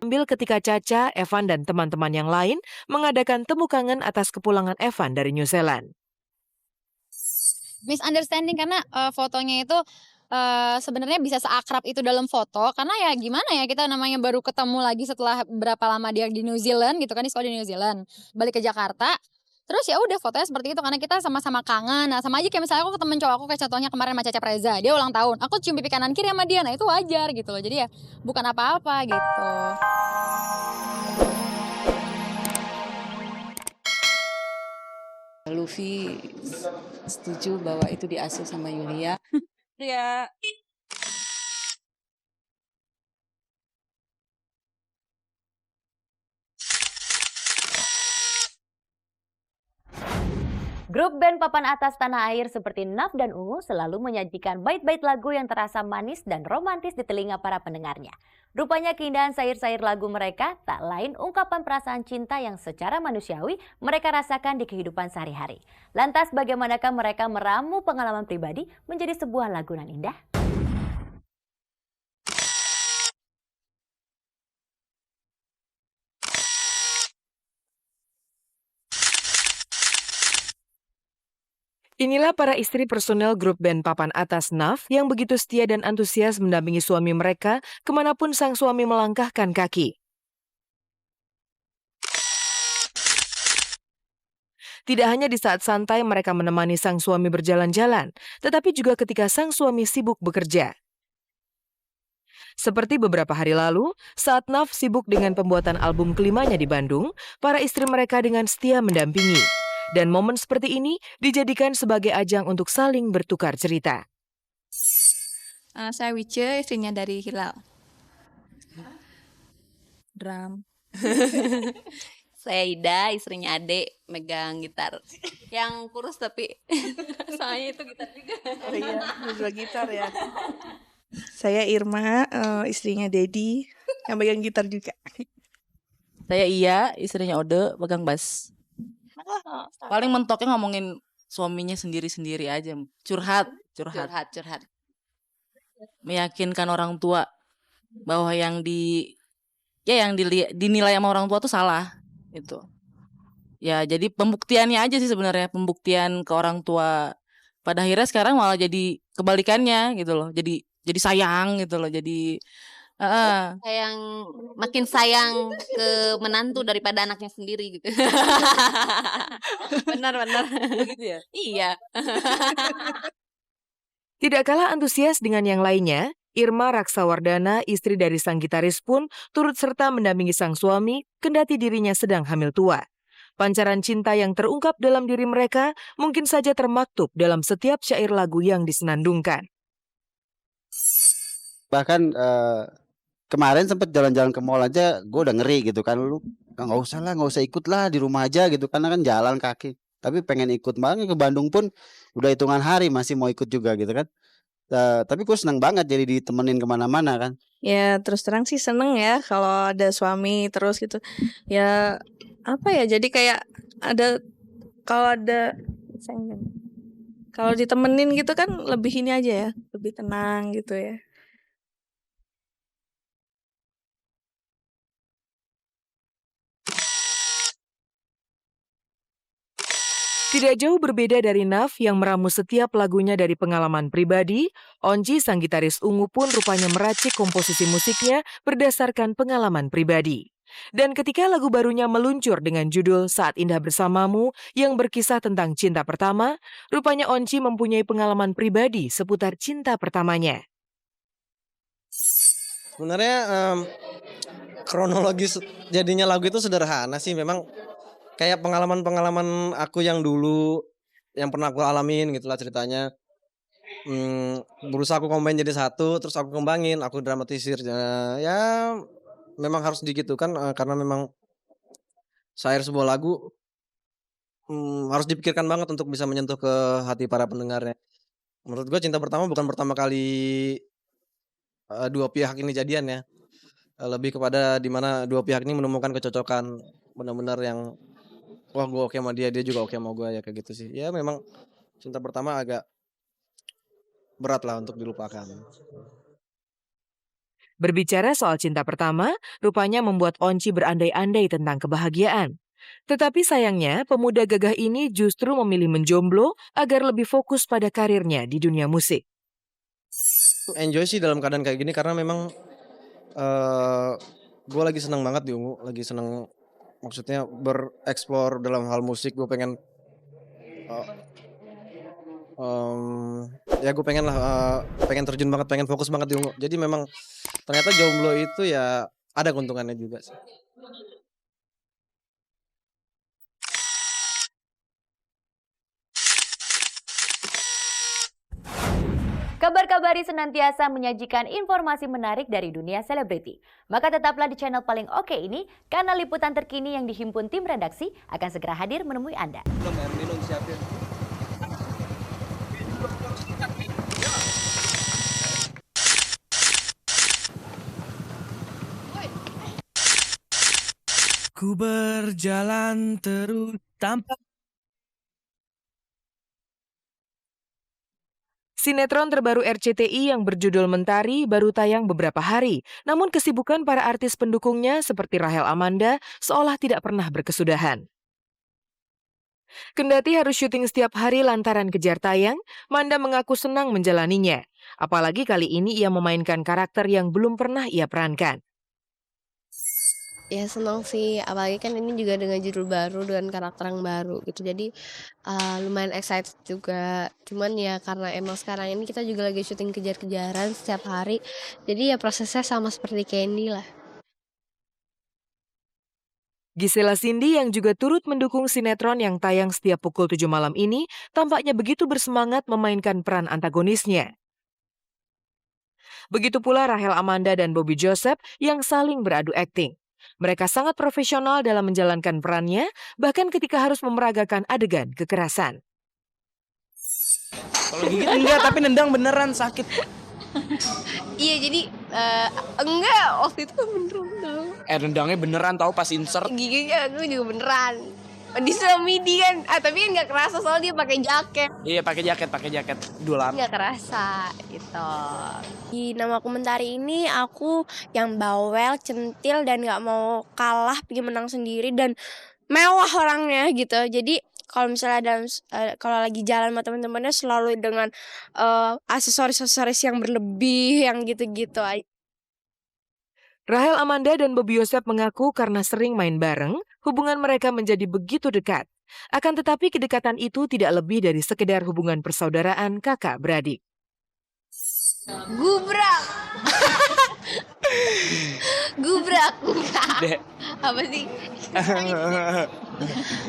diambil ketika Caca, Evan, dan teman-teman yang lain mengadakan temu kangen atas kepulangan Evan dari New Zealand. Misunderstanding karena fotonya itu sebenarnya bisa seakrab itu dalam foto karena ya gimana ya kita namanya baru ketemu lagi setelah berapa lama dia di New Zealand gitu kan, di sekolah di New Zealand, balik ke Jakarta. Terus ya udah fotonya seperti itu karena kita sama-sama kangen. Nah, sama aja kayak misalnya aku ke temen cowok aku kayak contohnya kemarin sama Caca Preza, dia ulang tahun. Aku cium pipi kanan kiri sama dia. Nah, itu wajar gitu loh. Jadi ya bukan apa-apa gitu. Luffy setuju bahwa itu diasuh sama Yulia. Ya. Grup band papan atas tanah air seperti Naf dan Ungu selalu menyajikan bait-bait lagu yang terasa manis dan romantis di telinga para pendengarnya. Rupanya keindahan sair-sair lagu mereka tak lain ungkapan perasaan cinta yang secara manusiawi mereka rasakan di kehidupan sehari-hari. Lantas bagaimanakah mereka meramu pengalaman pribadi menjadi sebuah lagunan indah? Inilah para istri personel grup band papan atas Naf yang begitu setia dan antusias mendampingi suami mereka kemanapun sang suami melangkahkan kaki. Tidak hanya di saat santai mereka menemani sang suami berjalan-jalan, tetapi juga ketika sang suami sibuk bekerja. Seperti beberapa hari lalu, saat Naf sibuk dengan pembuatan album kelimanya di Bandung, para istri mereka dengan setia mendampingi. Dan momen seperti ini dijadikan sebagai ajang untuk saling bertukar cerita. Saya Wice, istrinya dari Hilal. Drum. Saya Ida, istrinya Ade, megang gitar. Yang kurus tapi soalnya itu gitar juga. Oh iya, bisa gitar ya. Saya Irma, istrinya Dedi, yang megang gitar juga. Saya Iya, istrinya Ode, pegang bass. Paling mentoknya ngomongin suaminya sendiri-sendiri aja. Curhat. Meyakinkan orang tua bahwa yang dinilai sama orang tua tuh salah itu. Ya, jadi pembuktiannya aja sih sebenarnya, pembuktian ke orang tua. Pada akhirnya sekarang malah jadi kebalikannya gitu loh. Jadi sayang gitu loh. Jadi makin sayang ke menantu daripada anaknya sendiri gitu. Benar. begitu ya. Iya. Tidak kalah antusias dengan yang lainnya, Irma Raksawardana, istri dari sang gitaris pun turut serta mendampingi sang suami kendati dirinya sedang hamil tua. Pancaran cinta yang terungkap dalam diri mereka mungkin saja termaktub dalam setiap syair lagu yang disenandungkan. Bahkan kemarin sempet jalan-jalan ke mall aja, gue udah ngeri gitu kan, lu nggak usah ikut lah, di rumah aja gitu, karena kan jalan kaki. Tapi pengen ikut banget ke Bandung pun udah hitungan hari masih mau ikut juga gitu kan. Tapi gue seneng banget jadi ditemenin kemana-mana kan. Ya terus terang sih seneng ya kalau ada suami terus gitu. Ya apa ya, jadi kayak kalau ditemenin gitu kan lebih ini aja ya, lebih tenang gitu ya. Tidak jauh berbeda dari Naf yang meramu setiap lagunya dari pengalaman pribadi, Onji sang gitaris ungu pun rupanya meracik komposisi musiknya berdasarkan pengalaman pribadi. Dan ketika lagu barunya meluncur dengan judul Saat Indah Bersamamu yang berkisah tentang cinta pertama, rupanya Onji mempunyai pengalaman pribadi seputar cinta pertamanya. Sebenarnya kronologis jadinya lagu itu sederhana sih, memang kayak pengalaman-pengalaman aku yang dulu yang pernah aku alamin gitulah ceritanya. Berusaha aku combine jadi satu, terus aku kembangin, aku dramatisir. Ya memang harus digitukan karena memang syair sebuah lagu harus dipikirkan banget untuk bisa menyentuh ke hati para pendengarnya. Menurut gue cinta pertama bukan pertama kali dua pihak ini jadian ya. Lebih kepada dimana dua pihak ini menemukan kecocokan benar-benar yang wah gue oke sama dia juga oke sama gue, ya kayak gitu sih. Ya memang cinta pertama agak berat lah untuk dilupakan. Berbicara soal cinta pertama, rupanya membuat Onci berandai-andai tentang kebahagiaan. Tetapi sayangnya, pemuda gagah ini justru memilih menjomblo agar lebih fokus pada karirnya di dunia musik. Enjoy sih dalam keadaan kayak gini karena memang gue lagi seneng banget di Ungu, lagi seneng maksudnya bereksplor dalam hal musik. Gue pengen ya gue pengen lah pengen terjun banget, pengen fokus banget di Ungu. Jadi memang ternyata jomblo itu ya ada keuntungannya juga sih. Kabar-kabari senantiasa menyajikan informasi menarik dari dunia selebriti. Maka tetaplah di channel paling oke ini, karena liputan terkini yang dihimpun tim redaksi akan segera hadir menemui Anda. Ku berjalan terus tanpa. Sinetron terbaru RCTI yang berjudul Mentari baru tayang beberapa hari, namun kesibukan para artis pendukungnya seperti Rachel Amanda seolah tidak pernah berkesudahan. Kendati harus syuting setiap hari lantaran kejar tayang, Manda mengaku senang menjalaninya. Apalagi kali ini ia memainkan karakter yang belum pernah ia perankan. Ya senang sih, apalagi kan ini juga dengan judul baru, dengan karakter yang baru gitu. Jadi lumayan excited juga. Cuman ya karena emang sekarang ini kita juga lagi syuting kejar-kejaran setiap hari. Jadi ya prosesnya sama seperti Candy lah. Gisela Cindy yang juga turut mendukung sinetron yang tayang setiap pukul 7 malam ini tampaknya begitu bersemangat memainkan peran antagonisnya. Begitu pula Rachel Amanda dan Bobby Joseph yang saling beradu akting. Mereka sangat profesional dalam menjalankan perannya, bahkan ketika harus memeragakan adegan kekerasan. Kalau gigit enggak, tapi nendang beneran sakit. Iya jadi enggak, waktu itu beneran. Nendangnya beneran tahu pas insert. Giginya aku juga beneran. Di midi kan, tapi kan nggak kerasa soalnya dia pakai jaket. Iya pakai jaket dulan. Nggak kerasa gitu. Di nama aku Mentari ini aku yang bawel, centil dan nggak mau kalah, pengen menang sendiri dan mewah orangnya gitu. Jadi kalau misalnya kalau lagi jalan sama teman-temannya selalu dengan aksesoris yang berlebih yang gitu-gitu aja. Rachel Amanda dan Bobby Joseph mengaku karena sering main bareng, hubungan mereka menjadi begitu dekat. Akan tetapi kedekatan itu tidak lebih dari sekedar hubungan persaudaraan kakak beradik. Gubrak. Gubrak. Dek. Apa sih?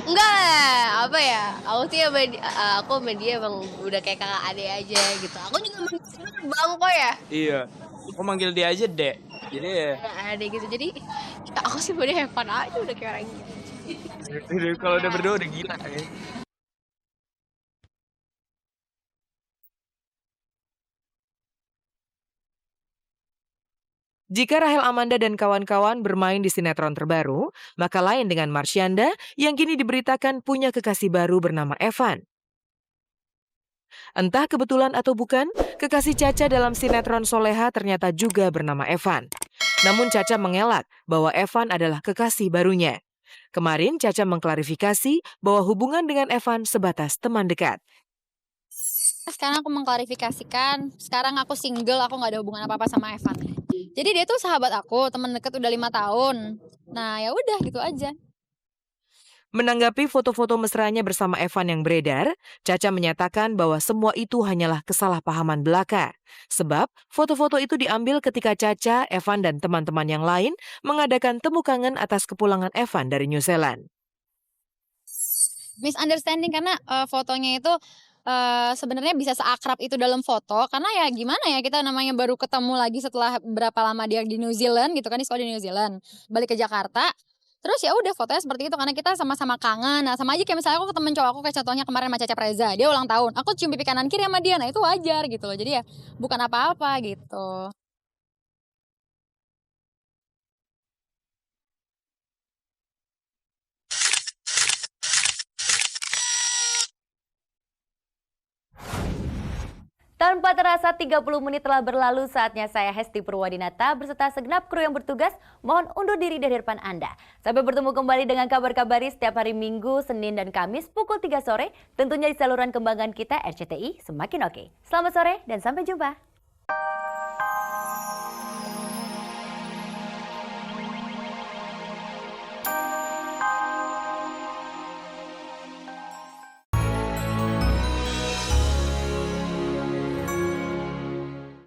Enggak, apa ya? Aku sih sama dia emang udah kayak kakak adik aja gitu. Aku juga manggil Bang kok ya. Iya. Aku manggil dia aja Dek. Jadi ya. Ada gitu. Jadi aku sih udah have fun aja udah kayak orang gitu. Kalau udah berdua udah gila ya. Jika Rachel Amanda dan kawan-kawan bermain di sinetron terbaru, maka lain dengan Marsyanda yang kini diberitakan punya kekasih baru bernama Evan. Entah kebetulan atau bukan, kekasih Caca dalam sinetron Soleha ternyata juga bernama Evan. Namun Caca mengelak bahwa Evan adalah kekasih barunya. Kemarin Caca mengklarifikasi bahwa hubungan dengan Evan sebatas teman dekat. Sekarang aku mengklarifikasikan, sekarang aku single, aku gak ada hubungan apa-apa sama Evan. Jadi dia tuh sahabat aku, teman dekat udah 5 tahun. Nah ya udah gitu aja. Menanggapi foto-foto mesranya bersama Evan yang beredar, Caca menyatakan bahwa semua itu hanyalah kesalahpahaman belaka. Sebab foto-foto itu diambil ketika Caca, Evan, dan teman-teman yang lain mengadakan temu kangen atas kepulangan Evan dari New Zealand. Misunderstanding karena fotonya itu sebenarnya bisa seakrab itu dalam foto karena ya gimana ya kita namanya baru ketemu lagi setelah berapa lama dia di New Zealand gitu kan, di sekolah di New Zealand, balik ke Jakarta. Terus ya udah fotonya seperti itu karena kita sama-sama kangen. Nah, sama aja kayak misalnya aku ke temen cowok aku kayak contohnya kemarin sama Cecep Reza, dia ulang tahun. Aku cium pipi kanan kiri sama dia. Nah, itu wajar gitu loh. Jadi ya bukan apa-apa gitu. Tanpa terasa 30 menit telah berlalu, saatnya saya Hesti Purwadinata beserta segenap kru yang bertugas mohon undur diri dari depan Anda. Sampai bertemu kembali dengan kabar-kabari setiap hari Minggu, Senin, dan Kamis pukul 3 sore, tentunya di saluran kembangan kita RCTI Semakin Oke. Selamat sore dan sampai jumpa.